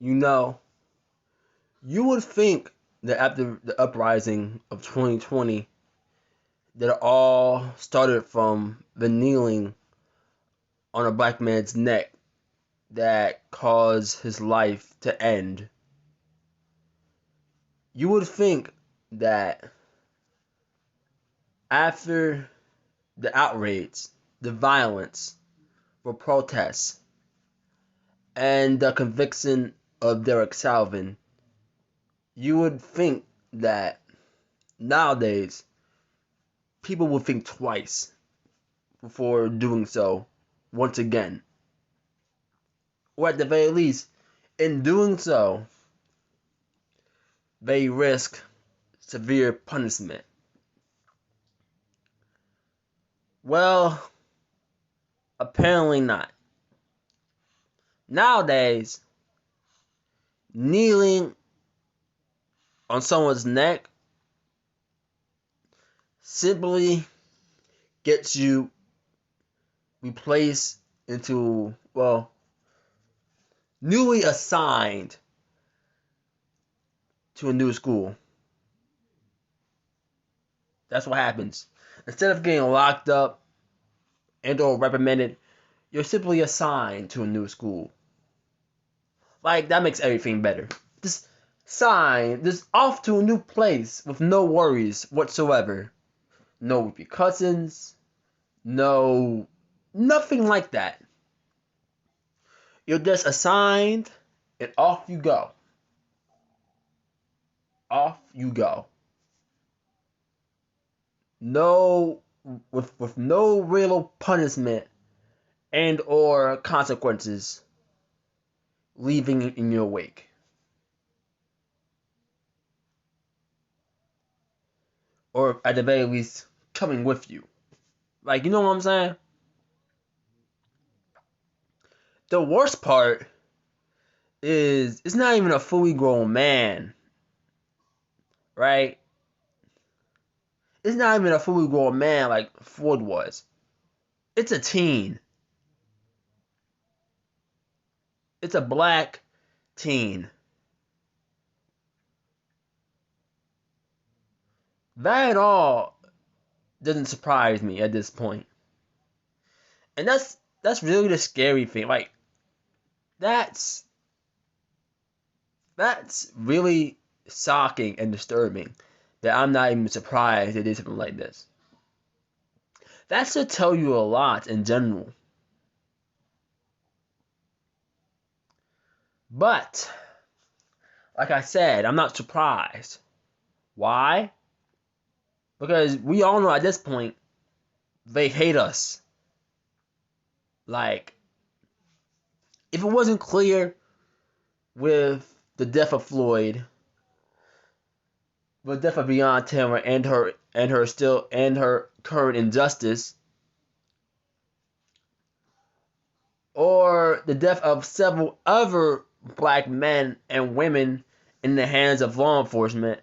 You know, you would think that after the uprising of 2020, that it all started from the kneeling on a black man's neck that caused his life to end. You would think that after the outrage, the violence, the protests, and the conviction of Derek Chauvin, you would think that nowadays people would think twice before doing so once again. Or at the very least, in doing so, they risk severe punishment. Well, apparently not. Nowadays, kneeling on someone's neck simply gets you replaced into, well, newly assigned to a new school. That's what happens. Instead of getting locked up and or reprimanded, you're simply assigned to a new school. Like, that makes everything better. Just just off to a new place with no worries whatsoever. No repercussions, no, nothing like that. You're just assigned and off you go. Off you go. No, with no real punishment and or consequences leaving in your wake. Or at the very least, coming with you. Like, you know what I'm saying? The worst part is it's not even a fully grown man, right? It's not even a fully grown man like Ford was. It's a teen. It's a black teen. That at all doesn't surprise me at this point. And that's really the scary thing. Like that's that's really shocking and disturbing that I'm not even surprised they did something like this. That should tell you a lot in general. But like I said, I'm not surprised. Why? Because we all know at this point they hate us. Like, if it wasn't clear with the death of Floyd, the death of Breonna Taylor and her current injustice, or the death of several other black men and women in the hands of law enforcement,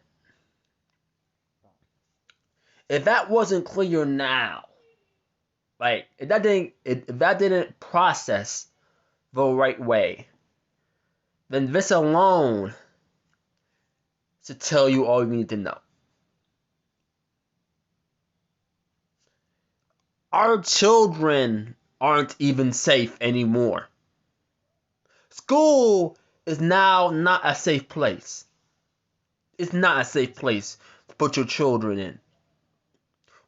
if that wasn't clear now, like if that didn't process the right way, then this alone should tell you all you need to know. Our children aren't even safe anymore. School is now not a safe place. It's not a safe place to put your children in.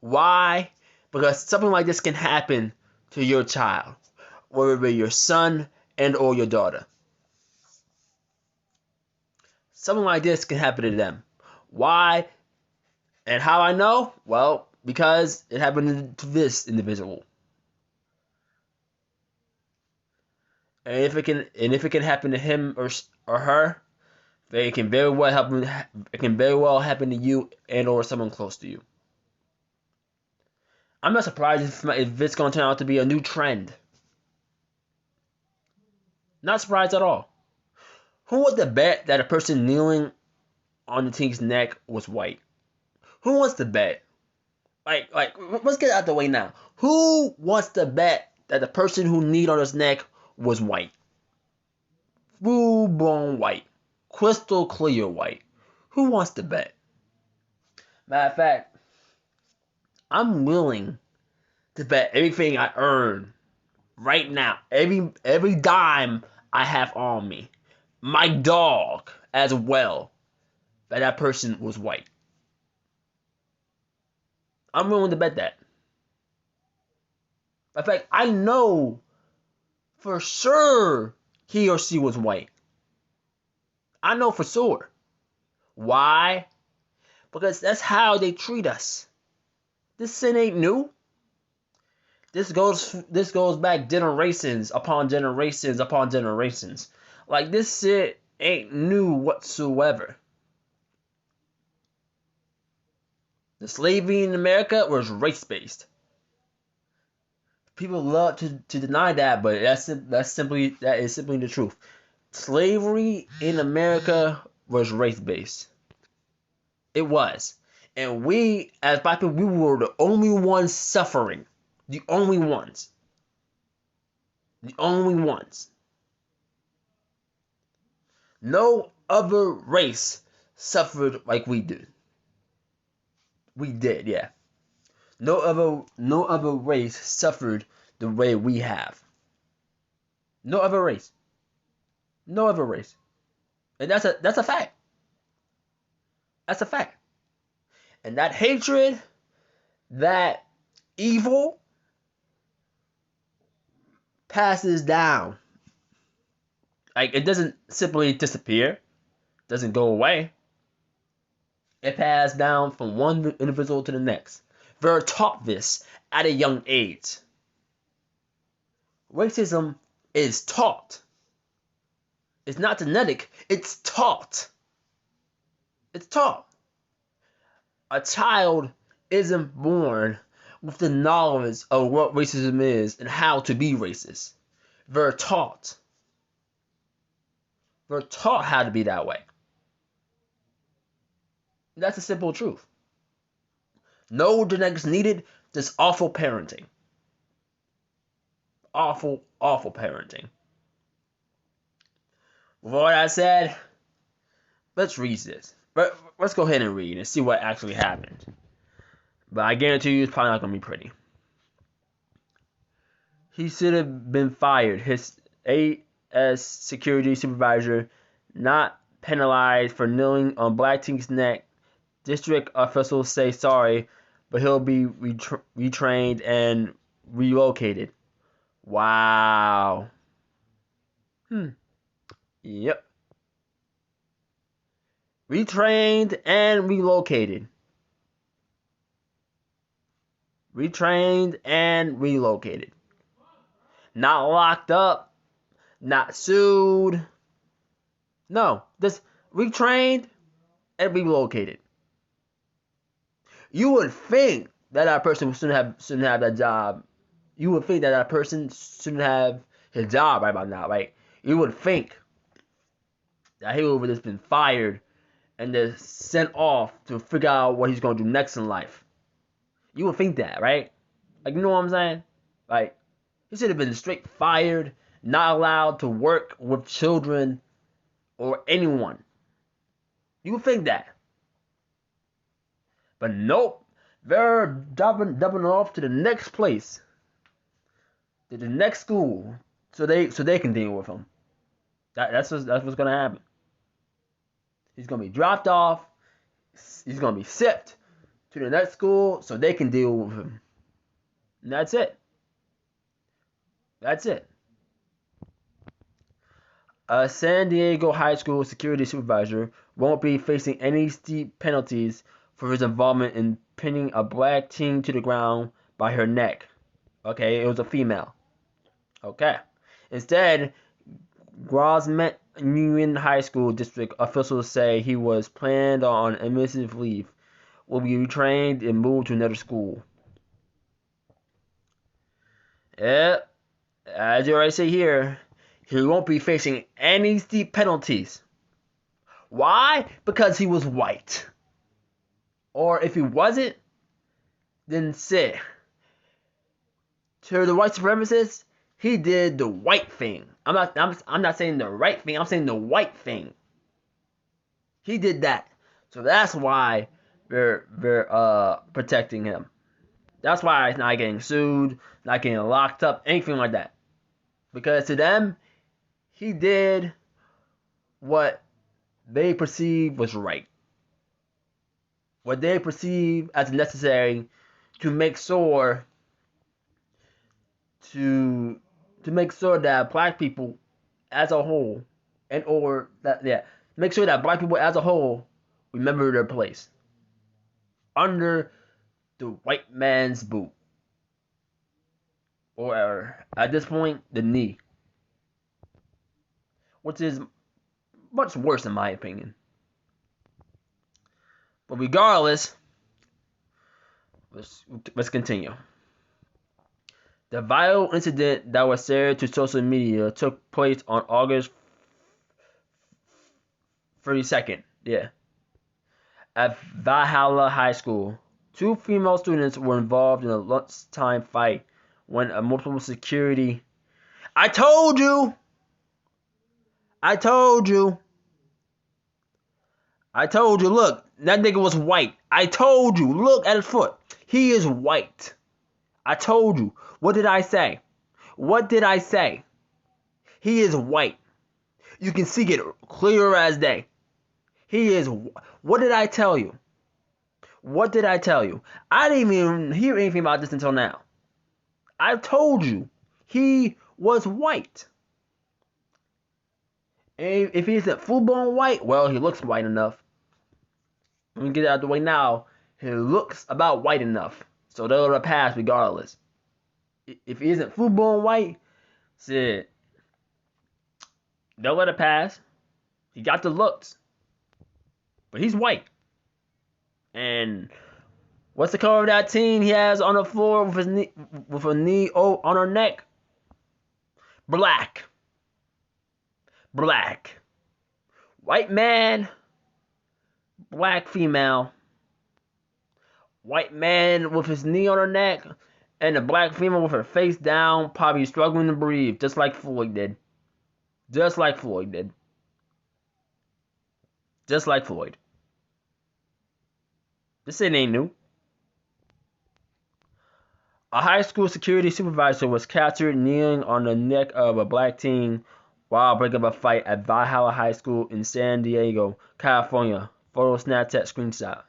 Why? Because something like this can happen to your child, whether it be your son and or your daughter. Something like this can happen to them. Why? And how I know? Well, because it happened to this individual. And if it can happen to him or her, then it can very well happen. It can very well happen to you and or someone close to you. I'm not surprised if it's going to turn out to be a new trend. Not surprised at all. Who would have bet that a person kneeling on the team's neck was white? Who wants to bet? Like, let's get it out the way now. Who wants to bet that the person who kneeled on his neck was white? Who full-blown white. Crystal clear white. Who wants to bet? Matter of fact, I'm willing to bet everything I earn right now, every dime I have on me, my dog as well, that person was white. I'm willing to bet that. In fact, I know for sure he or she was white. I know for sure. Why? Because that's how they treat us. This sin ain't new. This goes back generations upon generations upon generations. Like, this shit ain't new whatsoever. The slavery in America was race-based. People love to deny that, but that is simply the truth. Slavery in America was race-based. It was. And we, as black people, we were the only ones suffering. The only ones. The only ones. No other race suffered like we did. We did, yeah. No other race suffered the way we have. No other race. No other race. And that's a fact. That's a fact. And that hatred, that evil passes down. Like, it doesn't simply disappear. Doesn't go away. It passed down from one individual to the next. They're taught this at a young age. Racism is taught. It's not genetic, it's taught. It's taught. A child isn't born with the knowledge of what racism is and how to be racist. They're taught. They're taught how to be that way. That's a simple truth. No genetics needed, just awful parenting. Awful, awful parenting. With all that said, let's read this. But let's go ahead and read and see what actually happened. But I guarantee you it's probably not going to be pretty. He should have been fired. His AS security supervisor not penalized for kneeling on Black T's neck. District officials say sorry, but he'll be retrained and relocated. Wow. Yep. Retrained and relocated. Retrained and relocated. Not locked up. Not sued. No. Just retrained and relocated. You would think that person shouldn't have that job. You would think that person shouldn't have his job right about now, right? You would think that he would have just been fired and then sent off to figure out what he's going to do next in life. You would think that, right? Like, you know what I'm saying? Like, he should have been straight fired, not allowed to work with children or anyone. You would think that. But nope. They're dubbing off to the next place. To the next school. So they can deal with him. That's what's gonna happen. He's gonna be dropped off. He's gonna be shipped to the next school so they can deal with him. And that's it. That's it. A San Diego high school security supervisor won't be facing any steep penalties for his involvement in pinning a Black teen to the ground by her neck. Okay, it was a female. Okay. Instead, Grossmont Union High School District officials say he was planned on administrative leave, will be retrained and moved to another school. Yep, as you already say here, he won't be facing any steep penalties. Why? Because he was white. Or if he wasn't, then say, to the white supremacists, he did the white thing. I'm not saying the right thing. I'm saying the white thing. He did that, so that's why they're protecting him. That's why he's not getting sued, not getting locked up, anything like that. Because to them, he did what they perceive was right, what they perceive as necessary to make sure to make sure that black people as a whole, and or that make sure that black people as a whole remember their place under the white man's boot, or at this point the knee, which is much worse in my opinion. But regardless, let's continue. The viral incident that was shared to social media took place on August 32nd, at Valhalla High School. Two female students were involved in a lunchtime fight when a multiple security... I told you! Look, that nigga was white. I told you. Look at his foot. He is white. I told you. What did I say? He is white. You can see it clear as day. He is... What did I tell you? I didn't even hear anything about this until now. I told you. He was white. And if he isn't full-blown white, well, he looks white enough. Let me get it out of the way now. He looks about white enough. So they'll let it pass regardless. If he isn't full-blown white, shit, they'll let it pass. He got the looks. But he's white. And what's the color of that team he has on the floor with a knee on her neck? Black. White man, black female. White man with his knee on her neck, and a black female with her face down, probably struggling to breathe, just like Floyd did. Just like Floyd. This shit ain't new. A high school security supervisor was captured kneeling on the neck of a black teen while breaking up a fight at Valhalla High School in San Diego, California. Photo Snapchat screenshot.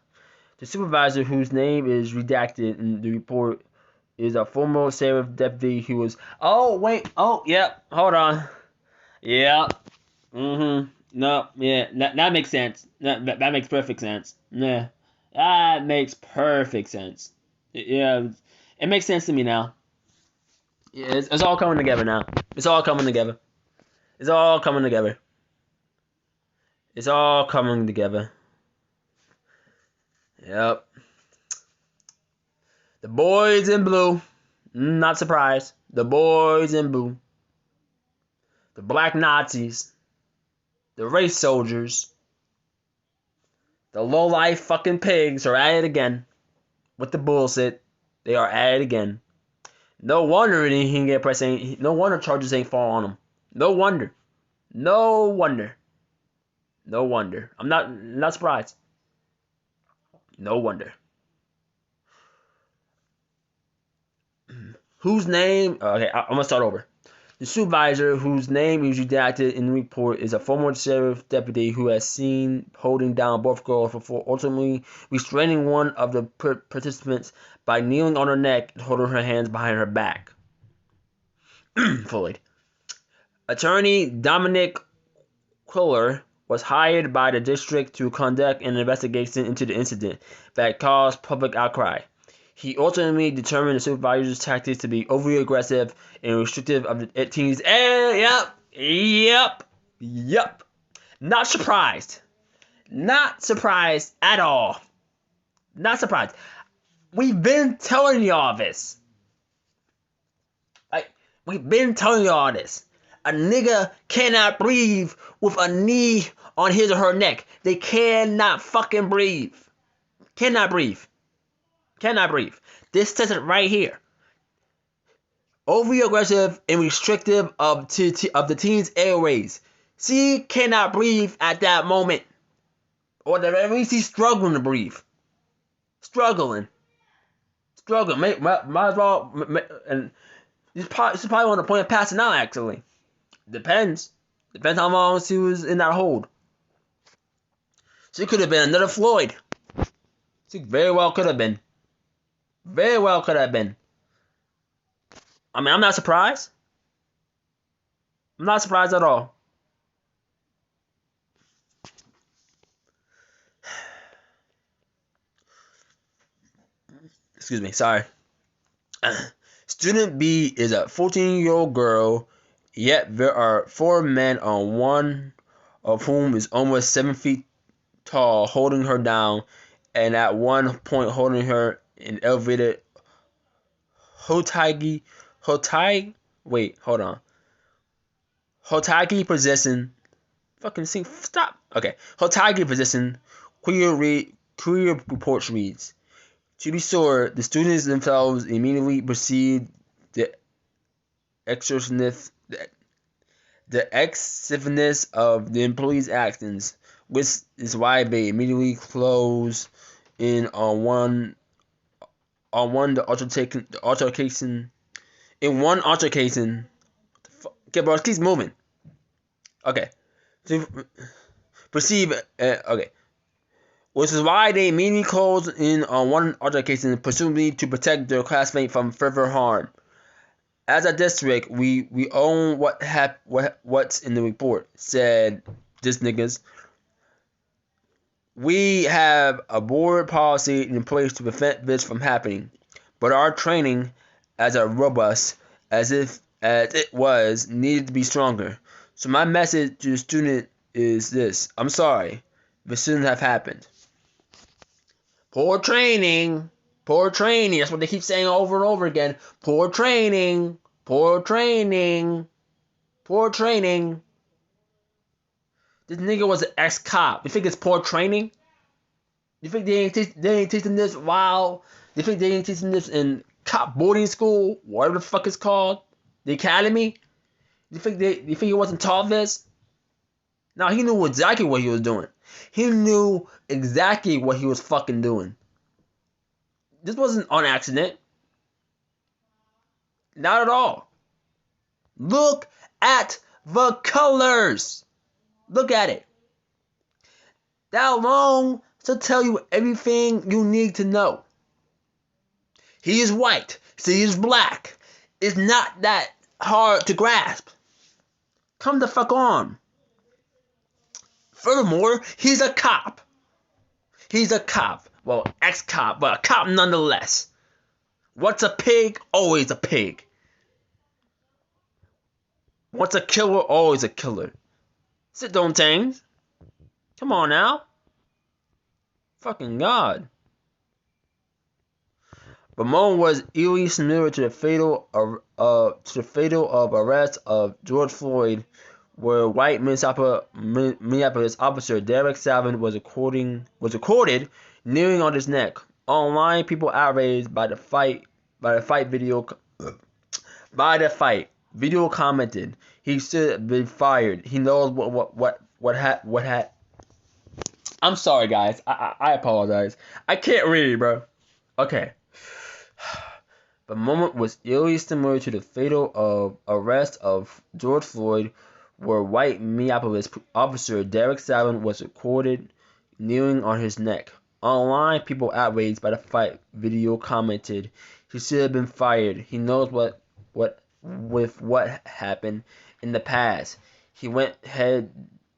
The supervisor, whose name is redacted in the report, is a former sheriff deputy who was... Oh, wait. Oh, yep. Hold on. Yep. No, yeah. That makes sense. That makes perfect sense. Yeah. That makes perfect sense. Yeah. It makes sense to me now. Yeah, it's all coming together now. It's all coming together. Yep. The boys in blue. Not surprised. The boys in blue. The black Nazis. The race soldiers. The low-life fucking pigs are at it again. With the bullshit. They are at it again. No wonder he can get pressed. No wonder charges ain't fall on him. No wonder. I'm not surprised. No wonder. Whose name... Okay, I'm going to start over. The supervisor, whose name is redacted in the report, is a former sheriff deputy who has seen holding down both girls before ultimately restraining one of the participants by kneeling on her neck and holding her hands behind her back. Floyd. Attorney Dominic Quiller was hired by the district to conduct an investigation into the incident that caused public outcry. He ultimately determined the supervisor's tactics to be overly aggressive and restrictive of the team's... Yep. Not surprised at all. Not surprised. We've been telling y'all this. We've been telling y'all this. A nigga cannot breathe with a knee on his or her neck. They cannot fucking breathe. Cannot breathe. This says it right here. overly aggressive and restrictive of the teen's airways. She cannot breathe at that moment. Or at the very least, she's struggling to breathe. Struggling. Might as well. And she's probably on the point of passing out, actually. Depends how long she was in that hold. She could have been another Floyd. She very well could have been. Very well could have been. I mean, I'm not surprised. I'm not surprised at all. Excuse me, sorry. Student B is a 14-year-old girl, yet there are 4 men on one of whom is almost 7 feet tall, holding her down, and at one point holding her in elevated Hotagi position. Fucking sing, stop. Okay. Hotagi position. Queer reports reads. To be sure, the students themselves immediately perceived the excessiveness of the employees' actions, which is why they immediately close in on the altercation. In one altercation, okay, bro, keep moving. Okay, to perceive. Okay. Which is why they immediately closed in on one altercation, presumably to protect their classmate from further harm. As a district, we own what's in the report, said this niggas. We have a board policy in place to prevent this from happening, but our training, as robust as it was, needed to be stronger. So my message to the student is this: I'm sorry, this shouldn't have happened. Poor training. That's what they keep saying over and over again. Poor training. This nigga was an ex-cop. You think it's poor training? You think they ain't teaching this while? You think they ain't teaching this in cop boarding school? Whatever the fuck it's called? The academy? You think he wasn't taught this? No, he knew exactly what he was doing. He knew exactly what he was fucking doing. This wasn't on accident. Not at all. Look at the colors. Look at it. That alone should tell you everything you need to know. He is white. He is black. It's not that hard to grasp. Come the fuck on. Furthermore, he's a cop. Well, ex-cop, but a cop nonetheless. What's a pig? Always a pig. What's a killer? Always a killer. Sit down, Tangs. Come on now. Fucking God. Ramon was eerily similar to the fatal arrest of George Floyd, where white Minneapolis officer Derek Chauvin was recorded kneeling on his neck. Online, people outraged by the fight video. Video commented, "He should have been fired. He knows what had." I'm sorry, guys. I apologize. I can't read, bro. Okay. The moment was eerily similar to the fatal arrest of George Floyd, where white Minneapolis officer Derek Chauvin was recorded kneeling on his neck. Online, people outraged by the fight video commented, "He should have been fired. He knows what happened in the past. He went ahead.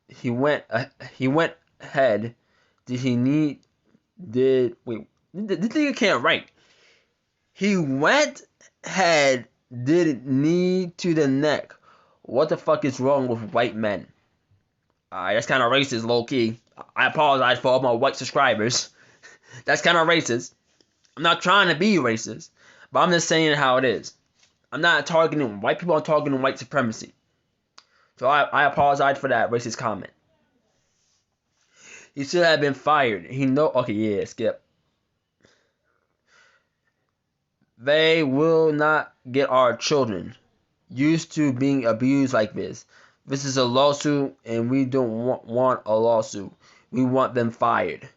This nigga can't write. He went head, did knee to the neck. What the fuck is wrong with white men?" That's kind of racist, low key. I apologize for all my white subscribers. That's kind of racist. I'm not trying to be racist, but I'm just saying how it is. I'm not targeting white people. I'm targeting white supremacy. So I apologize for that racist comment. He should have been fired. Okay, yeah, skip. They will not get our children used to being abused like this. This is a lawsuit, and we don't want a lawsuit. We want them fired.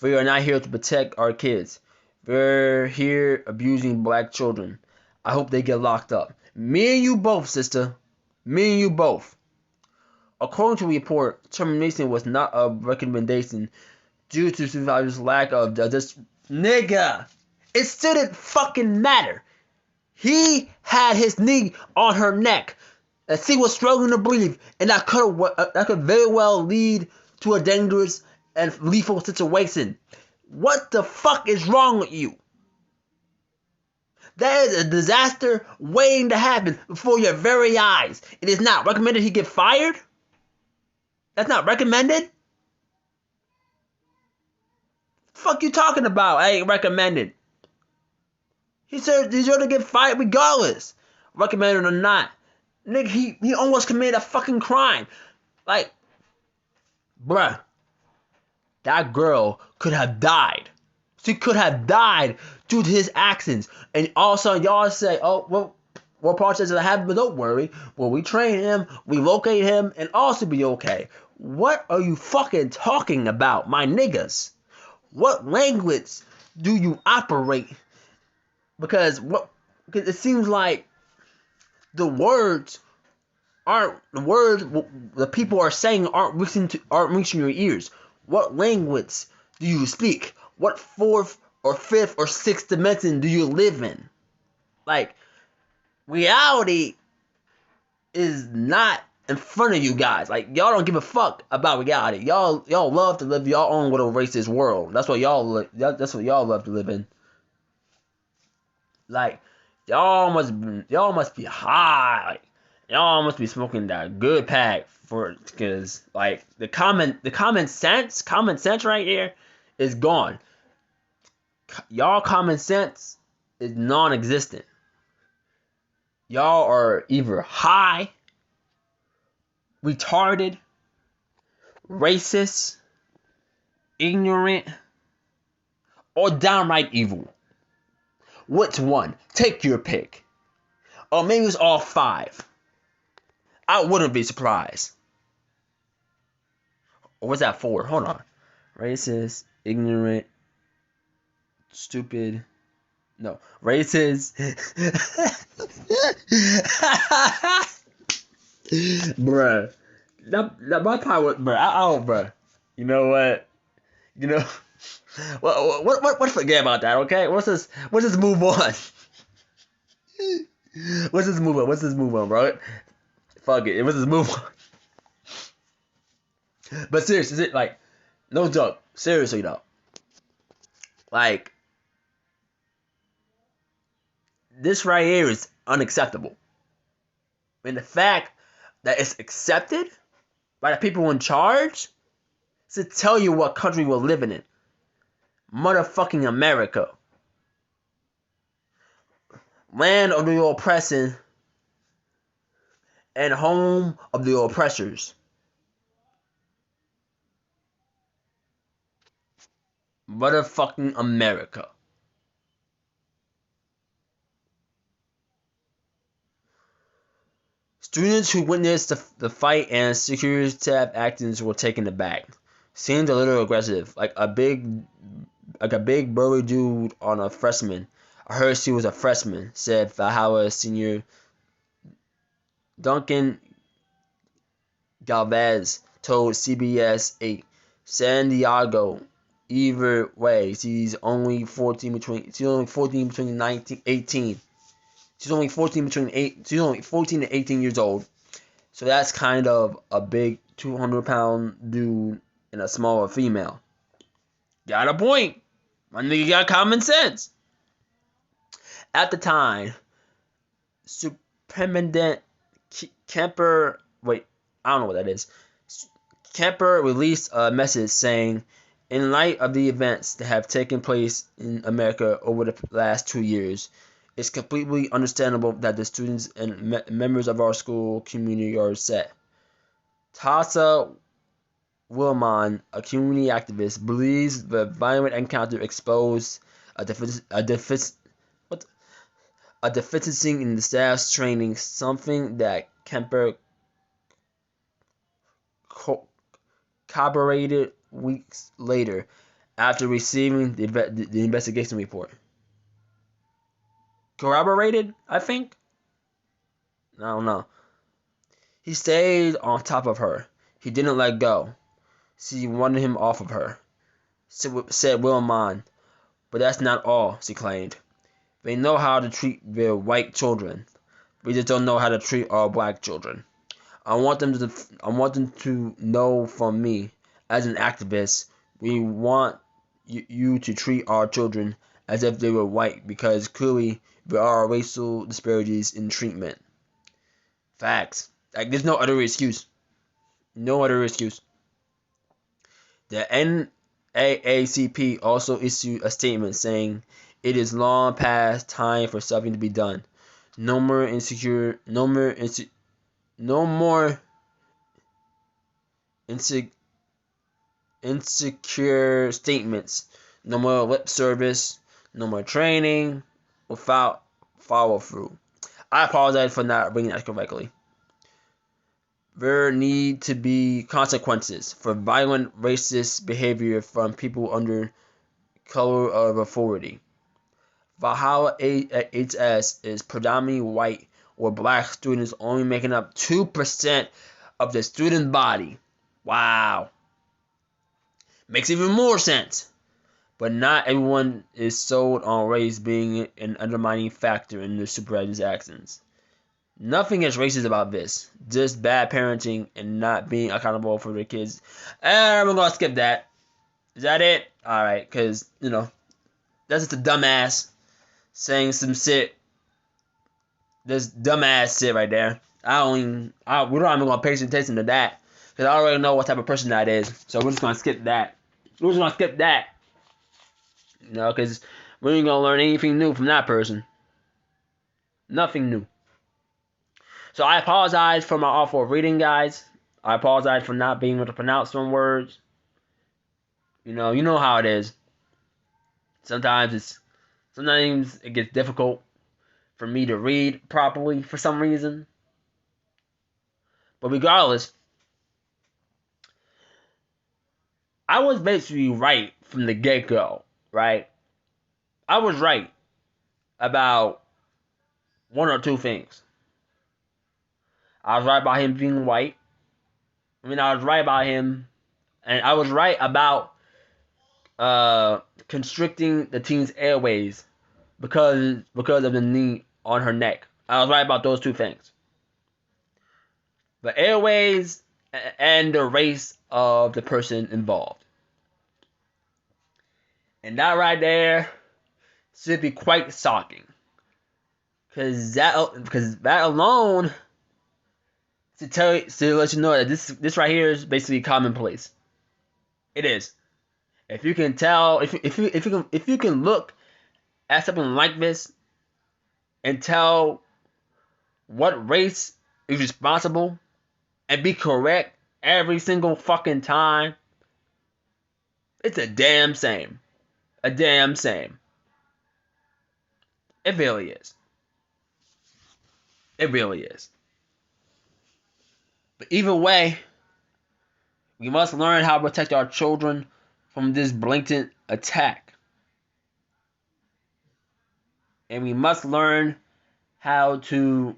We are not here to protect our kids. They're here abusing black children. I hope they get locked up. Me and you both, sister. Me and you both. According to the report, termination was not a recommendation due to supervisor's lack of this nigga. It still didn't fucking matter. He had his knee on her neck, and she was struggling to breathe, and that could very well lead to a dangerous and lethal situation. What the fuck is wrong with you? That is a disaster waiting to happen before your very eyes. It is not recommended he get fired. That's not recommended. Fuck you talking about? I ain't recommended. He said he's gonna get fired regardless, recommended or not. Nigga, he almost committed a fucking crime. Like, bruh, that girl could have died. She could have died due to his actions. And all of a sudden, y'all say, oh, well, what parts does it happen? But don't worry. Well, we train him, we locate him, and also be okay. What are you fucking talking about, my niggas? What language do you operate? Because it seems like the words the people are saying aren't reaching your ears. What language do you speak? What fourth or fifth or sixth dimension do you live in? Like, reality is not in front of you guys. Like, y'all don't give a fuck about reality. Y'all love to live your own little racist world. That's what y'all love to live in. Like, y'all must be high. Like, y'all must be smoking that good pack because like the common sense right here is gone. Y'all common sense is non-existent. Y'all are either high, retarded, racist, ignorant, or downright evil. Which one? Take your pick. Or maybe it's all five. I wouldn't be surprised. Or what's that for? Hold on. Racist, ignorant, stupid. No. Racist. Bruh. That my power. Bruh. You know what? You know. What? Forget about that, okay? Let's just move on. Let's just move on, bro. Fuck it. Let's just move on. But seriously, like, no joke. Seriously though, like, this right here is unacceptable. And the fact that it's accepted by the people in charge to tell you what country we're living in. Motherfucking America. Land of the oppressing and home of the oppressors. Motherfucking America. Students who witnessed the fight and security staff actions were taken aback. Seemed a little aggressive, like a big burly dude on a freshman. I heard she was a freshman, said Valhalla senior Duncan Galvez told CBS 8. San Diego. Either way, she's only 14 between 19 18. She's only 14 to 18 years old. So that's kind of a big 200-pound dude and a smaller female. Got a point. My nigga got common sense. At the time, Superintendent Kemper, I don't know what that is. Kemper released a message saying, in light of the events that have taken place in America over the last 2 years, it's completely understandable that the students and members of our school community are upset. Tasa Willman, a community activist, believes the violent encounter exposed a a deficiency in the staff's training, something that Kemper corroborated weeks later after receiving the investigation report. Corroborated, I think? I don't know. He stayed on top of her. He didn't let go. She wanted him off of her, said Wilhelmine. But that's not all, she claimed. They know how to treat their white children. We just don't know how to treat our black children. I want them to know from me, as an activist, we want you to treat our children as if they were white, because clearly there are racial disparities in treatment. Facts. Like, there's no other excuse. No other excuse. The NAACP also issued a statement saying it is long past time for something to be done. No more insecure statements. No more lip service. No more training without follow through. I apologize for not reading that correctly. There need to be consequences for violent racist behavior from people under color of authority. Valhalla HS is predominantly white or black students, only making up 2% of the student body. Wow. Makes even more sense. But not everyone is sold on race being an undermining factor in the supervisor's actions. Nothing is racist about this. Just bad parenting and not being accountable for their kids. And we're going to skip that. Is that it? Alright, because, that's just a dumbass saying some shit. This dumbass shit right there. We don't even going to pay attention to that. Because I already know what type of person that is. So we're just going to skip that. Because we ain't going to learn anything new from that person. Nothing new. So I apologize for my awful reading, guys. I apologize for not being able to pronounce some words. You know how it is. Sometimes it gets difficult for me to read properly for some reason. But regardless, I was basically right from the get-go, right? I was right about one or two things. I was right about him being white. I was right about him, and I was right about constricting the teen's airways because of the knee on her neck. I was right about those two things. The airways and the race of the person involved. And that right there should be quite shocking. Because that alone to let you know that this right here is basically commonplace. It is. If you can tell, if you can look at something like this and tell what race is responsible and be correct every single fucking time, it's a damn shame. A damn shame. It really is. It really is. But either way, we must learn how to protect our children from this blatant attack. And we must learn how to,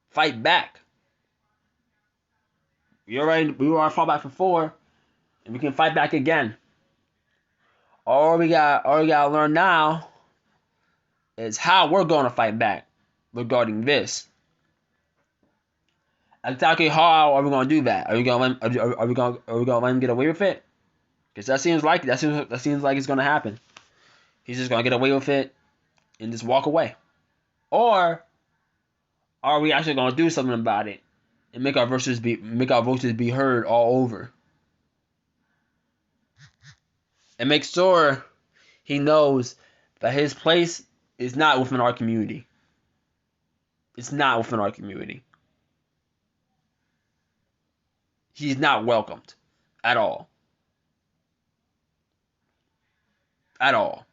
fight back. We were fought back before, and we can fight back again. All we gotta learn now is how we're gonna fight back regarding this. Exactly how are we gonna do that? Are we gonna let him get away with it? Because that seems like it's gonna happen. He's just gonna get away with it and just walk away. Or are we actually gonna do something about it and make our voices be heard all over? And make sure he knows that his place is not within our community. It's not within our community. He's not welcomed at all. At all.